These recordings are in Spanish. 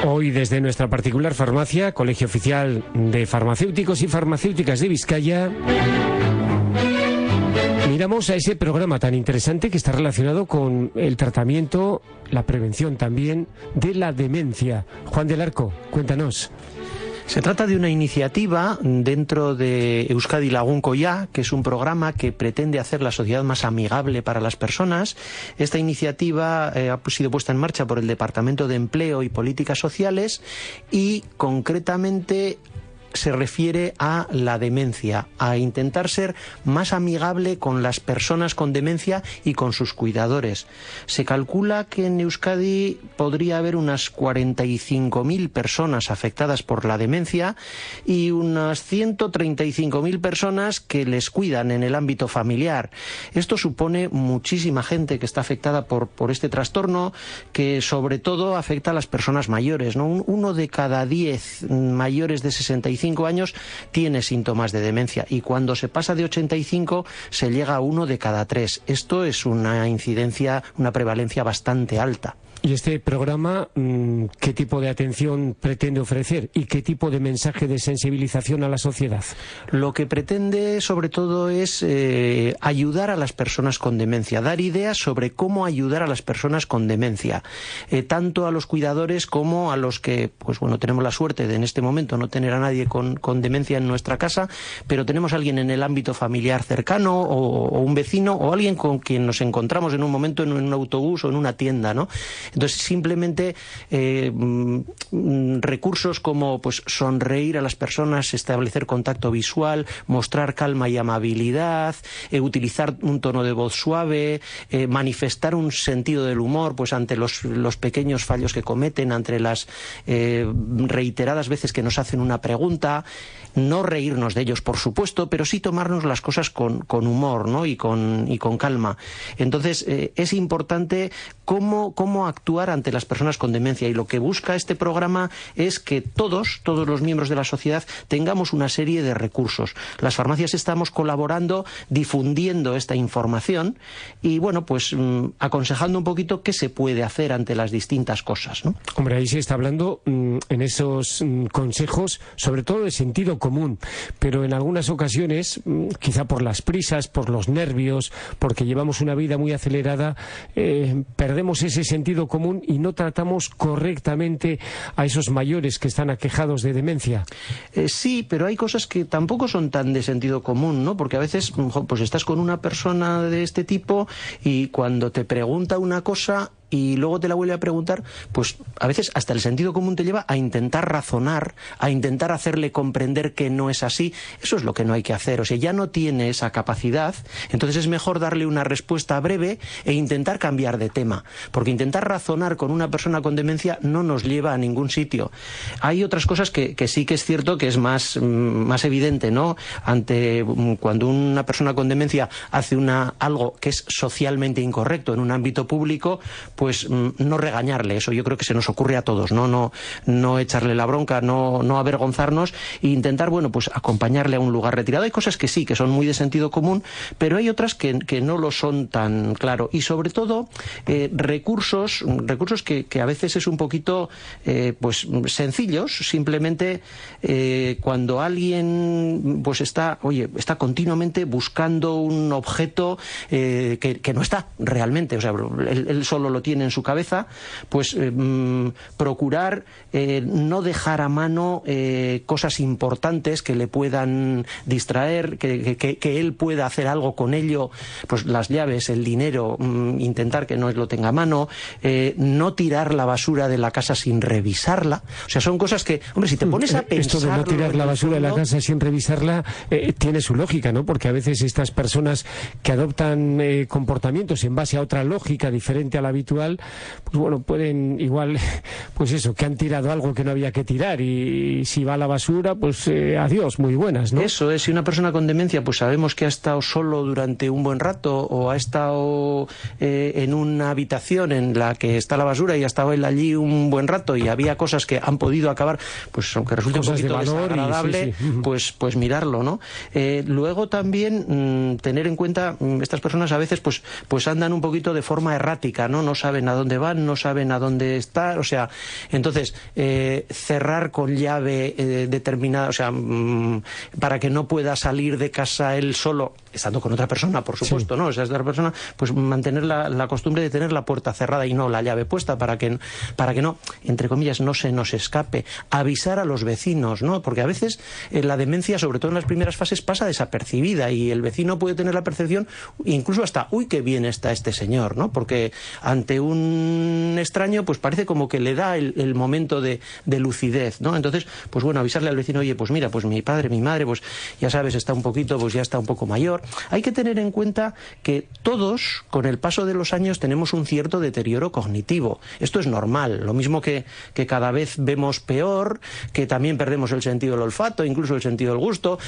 Hoy desde nuestra particular farmacia, Colegio Oficial de Farmacéuticos y Farmacéuticas de Vizcaya, miramos a ese programa tan interesante que está relacionado con el tratamiento, la prevención también de la demencia. Juan del Arco, cuéntanos. Se trata de una iniciativa dentro de Euskadi Lagunko Ya, que es un programa que pretende hacer la sociedad más amigable para las personas. Esta iniciativa ha sido puesta en marcha por el Departamento de Empleo y Políticas Sociales y concretamente se refiere a la demencia, a intentar ser más amigable con las personas con demencia y con sus cuidadores. Se calcula que en Euskadi podría haber unas 45.000 personas afectadas por la demencia y unas 135.000 personas que les cuidan en el ámbito familiar. Esto supone muchísima gente que está afectada por este trastorno, que sobre todo afecta a las personas mayores, ¿no? Uno de cada 10 mayores de 65 años tiene síntomas de demencia y cuando se pasa de 85 se llega a 1 de cada 3. Esto es una incidencia, una prevalencia bastante alta. ¿Y este programa qué tipo de atención pretende ofrecer y qué tipo de mensaje de sensibilización a la sociedad? Lo que pretende sobre todo es ayudar a las personas con demencia, dar ideas sobre cómo ayudar a las personas con demencia, tanto a los cuidadores como a los que, pues bueno, tenemos la suerte de en este momento no tener a nadie con demencia en nuestra casa, pero tenemos a alguien en el ámbito familiar cercano o un vecino o alguien con quien nos encontramos en un momento en un autobús o en una tienda, ¿no? Entonces, simplemente recursos como pues sonreír a las personas, establecer contacto visual, mostrar calma y amabilidad, utilizar un tono de voz suave, manifestar un sentido del humor pues ante los pequeños fallos que cometen, ante las reiteradas veces que nos hacen una pregunta, no reírnos de ellos, por supuesto, pero sí tomarnos las cosas con humor, ¿no? y con calma. Entonces, es importante cómo actuar ante las personas con demencia, y lo que busca este programa es que todos los miembros de la sociedad tengamos una serie de recursos. Las farmacias estamos colaborando, difundiendo esta información y, bueno, pues aconsejando un poquito qué se puede hacer ante las distintas cosas, ¿no? Hombre, ahí se está hablando en esos consejos, sobre todo de sentido común, pero en algunas ocasiones, quizá por las prisas, por los nervios, porque llevamos una vida muy acelerada, perdemos ese sentido común y no tratamos correctamente a esos mayores que están aquejados de demencia. Sí, pero hay cosas que tampoco son tan de sentido común, ¿no? Porque a veces pues estás con una persona de este tipo y cuando te pregunta una cosa y luego te la vuelve a preguntar, pues a veces hasta el sentido común te lleva a intentar razonar, a intentar hacerle comprender que no es así. Eso es lo que no hay que hacer. O sea, ya no tiene esa capacidad, entonces es mejor darle una respuesta breve e intentar cambiar de tema, porque intentar razonar con una persona con demencia no nos lleva a ningún sitio. Hay otras cosas que sí que es cierto que es más evidente, ¿no? Cuando una persona con demencia hace algo que es socialmente incorrecto en un ámbito público, pues no regañarle. Eso yo creo que se nos ocurre a todos, no echarle la bronca, no avergonzarnos e intentar, bueno, pues acompañarle a un lugar retirado. Hay cosas que sí, que son muy de sentido común, pero hay otras que no lo son tan claro. Y sobre todo, recursos que a veces es un poquito pues sencillos. Simplemente cuando alguien pues está continuamente buscando un objeto que no está realmente, o sea, él solo lo tiene en su cabeza, pues procurar no dejar a mano cosas importantes que le puedan distraer, que él pueda hacer algo con ello, pues las llaves, el dinero, intentar que no lo tenga a mano, no tirar la basura de la casa sin revisarla. O sea, son cosas que, hombre, si te pones a pensar... Esto de no tirar la basura de la casa sin revisarla tiene su lógica, ¿no? Porque a veces estas personas que adoptan comportamientos en base a otra lógica diferente a la habitual, pues bueno, pueden igual, pues eso, que han tirado algo que no había que tirar y si va a la basura, pues adiós, muy buenas, ¿no? Eso es, si una persona con demencia pues sabemos que ha estado solo durante un buen rato o ha estado en una habitación en la que está la basura y ha estado él allí un buen rato y había cosas que han podido acabar, pues aunque resulte un poquito desagradable, sí. Pues mirarlo, ¿no? Luego también tener en cuenta, estas personas a veces pues andan un poquito de forma errática, ¿no? No saben saben a dónde van, no saben a dónde estar, o sea, entonces cerrar con llave determinada, o sea, para que no pueda salir de casa él solo, estando con otra persona, por supuesto, ¿no? O sea, esta persona, pues mantener la costumbre de tener la puerta cerrada y no la llave puesta para que no, entre comillas, no se nos escape. Avisar a los vecinos, ¿no? Porque a veces la demencia, sobre todo en las primeras fases, pasa desapercibida y el vecino puede tener la percepción, incluso hasta, uy, qué bien está este señor, ¿no? Porque ante un extraño, pues parece como que le da el momento de lucidez, ¿no? Entonces, pues bueno, avisarle al vecino, oye, pues mira, pues mi padre, mi madre, pues ya sabes, está un poquito, pues ya está un poco mayor. Hay que tener en cuenta que todos, con el paso de los años, tenemos un cierto deterioro cognitivo. Esto es normal, lo mismo que cada vez vemos peor, que también perdemos el sentido del olfato, incluso el sentido del gusto,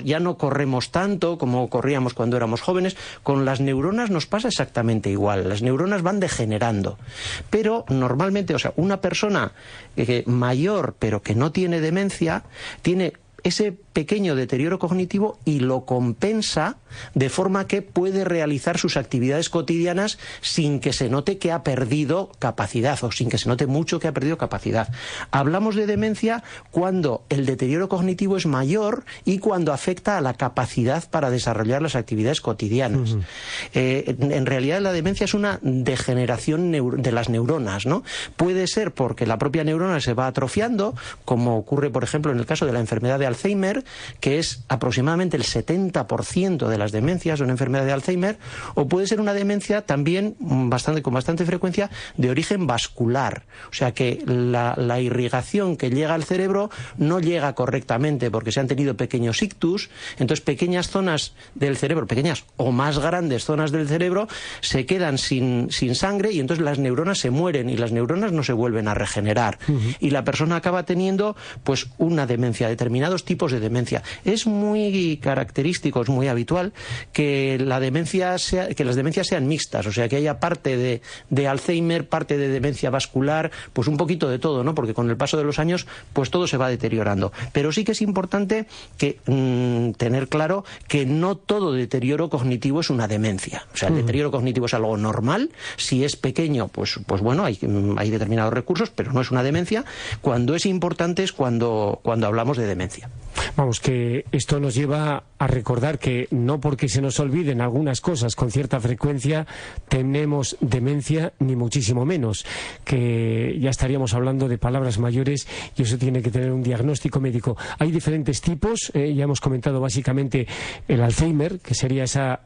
ya no corremos tanto como corríamos cuando éramos jóvenes. Con las neuronas nos pasa exactamente igual, las neuronas van degenerando, pero normalmente, o sea, una persona mayor pero que no tiene demencia, tiene ese pequeño deterioro cognitivo y lo compensa de forma que puede realizar sus actividades cotidianas sin que se note que ha perdido capacidad o sin que se note mucho que ha perdido capacidad. Hablamos de demencia cuando el deterioro cognitivo es mayor y cuando afecta a la capacidad para desarrollar las actividades cotidianas. En realidad la demencia es una degeneración de las neuronas, ¿no? Puede ser porque la propia neurona se va atrofiando, como ocurre, por ejemplo, en el caso de la enfermedad de Alzheimer, que es aproximadamente el 70% de las demencias, una enfermedad de Alzheimer, o puede ser una demencia también con bastante frecuencia de origen vascular, o sea que la irrigación que llega al cerebro no llega correctamente porque se han tenido pequeños ictus, entonces pequeñas zonas del cerebro, pequeñas o más grandes zonas del cerebro se quedan sin sangre y entonces las neuronas se mueren y las neuronas no se vuelven a regenerar y la persona acaba teniendo pues una demencia, determinados tipos de demencia. Es muy característico, es muy habitual que las demencias sean mixtas, o sea que haya parte de Alzheimer, parte de demencia vascular, pues un poquito de todo, ¿no? Porque con el paso de los años pues todo se va deteriorando. Pero sí que es importante que tener claro que no todo deterioro cognitivo es una demencia. O sea, el deterioro cognitivo es algo normal. Si es pequeño, pues bueno, hay determinados recursos, pero no es una demencia. Cuando es importante es cuando hablamos de demencia. Vamos, que esto nos lleva a recordar que no porque se nos olviden algunas cosas con cierta frecuencia tenemos demencia, ni muchísimo menos, que ya estaríamos hablando de palabras mayores y eso tiene que tener un diagnóstico médico. Hay diferentes tipos, ya hemos comentado básicamente el Alzheimer, que sería esa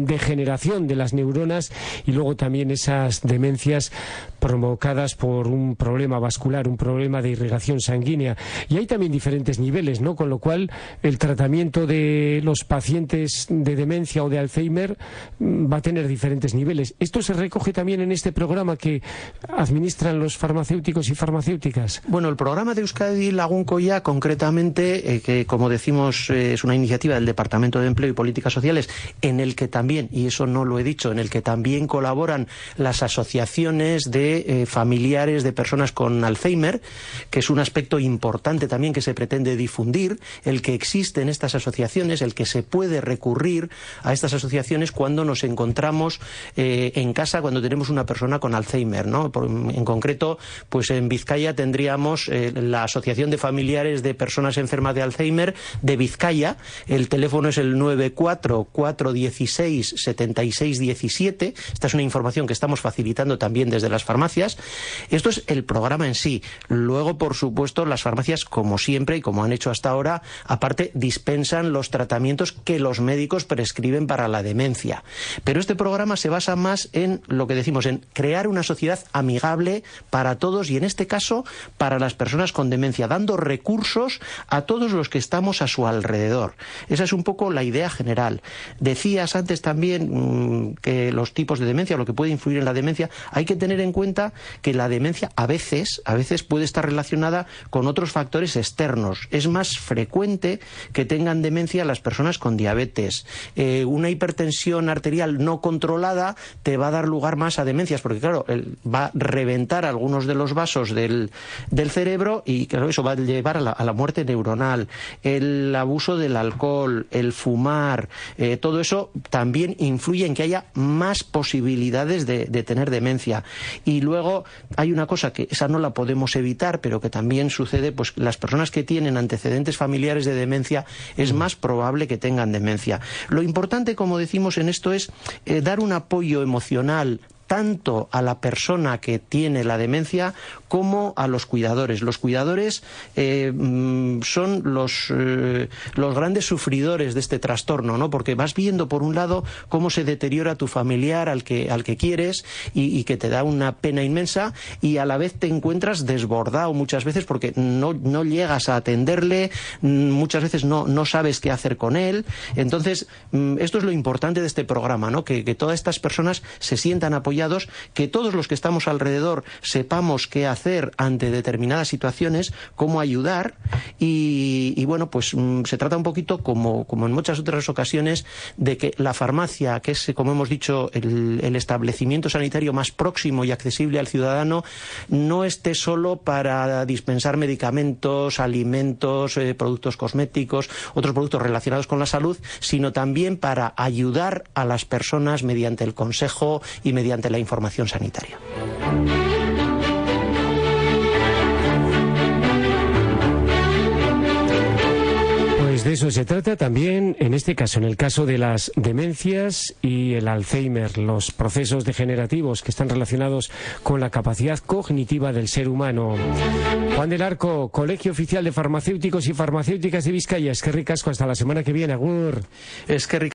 degeneración de las neuronas, y luego también esas demencias provocadas por un problema vascular, un problema de irrigación sanguínea. Y hay también diferentes niveles, ¿no? Con lo cual el tratamiento de los pacientes de demencia o de Alzheimer va a tener diferentes niveles. ¿Esto se recoge también en este programa que administran los farmacéuticos y farmacéuticas? Bueno, el programa de Euskadi Lagunkoia, concretamente, que como decimos es una iniciativa del Departamento de Empleo y Políticas Sociales, en el que también, y eso no lo he dicho, en el que también colaboran las asociaciones de familiares de personas con Alzheimer, que es un aspecto importante también que se pretende difundir, el que existen estas asociaciones, el que se puede recurrir a estas asociaciones cuando nos encontramos en casa, cuando tenemos una persona con Alzheimer, ¿no? En concreto, pues en Vizcaya tendríamos la Asociación de Familiares de Personas Enfermas de Alzheimer de Vizcaya. El teléfono es el 94-416-7617. Esta es una información que estamos facilitando también desde las farmacias. Esto es el programa en sí. Luego, por supuesto, las farmacias, como siempre y como han hecho hasta ahora, aparte dispensan los tratamientos que los médicos prescriben para la demencia. Pero este programa se basa más en lo que decimos, en crear una sociedad amigable para todos y en este caso para las personas con demencia, dando recursos a todos los que estamos a su alrededor. Esa es un poco la idea general. Decías antes también que los tipos de demencia, lo que puede influir en la demencia, hay que tener en cuenta cuenta que la demencia a veces puede estar relacionada con otros factores externos. Es más frecuente que tengan demencia las personas con diabetes. Una hipertensión arterial no controlada te va a dar lugar más a demencias, porque claro, va a reventar algunos de los vasos del cerebro y claro, eso va a llevar a la muerte neuronal. El abuso del alcohol, el fumar, todo eso también influye en que haya más posibilidades de tener demencia. Y luego hay una cosa que esa no la podemos evitar, pero que también sucede, pues las personas que tienen antecedentes familiares de demencia es más probable que tengan demencia. Lo importante, como decimos en esto, es dar un apoyo emocional tanto a la persona que tiene la demencia como a los cuidadores. Los cuidadores son los grandes sufridores de este trastorno, ¿no? Porque vas viendo, por un lado, cómo se deteriora tu familiar al que quieres y que te da una pena inmensa, y a la vez te encuentras desbordado muchas veces porque no llegas a atenderle, muchas veces no sabes qué hacer con él. Entonces, esto es lo importante de este programa, ¿no? Que todas estas personas se sientan apoyadas, que todos los que estamos alrededor sepamos qué hacer ante determinadas situaciones, cómo ayudar, y bueno, pues se trata un poquito, como en muchas otras ocasiones, de que la farmacia, que es, como hemos dicho, el establecimiento sanitario más próximo y accesible al ciudadano, no esté solo para dispensar medicamentos, alimentos, productos cosméticos, otros productos relacionados con la salud, sino también para ayudar a las personas mediante el consejo y mediante la información sanitaria. Pues de eso se trata también en este caso, en el caso de las demencias y el Alzheimer, los procesos degenerativos que están relacionados con la capacidad cognitiva del ser humano. Juan del Arco, Colegio Oficial de Farmacéuticos y Farmacéuticas de Vizcaya. Es que ricasco, hasta la semana que viene, agur. Es que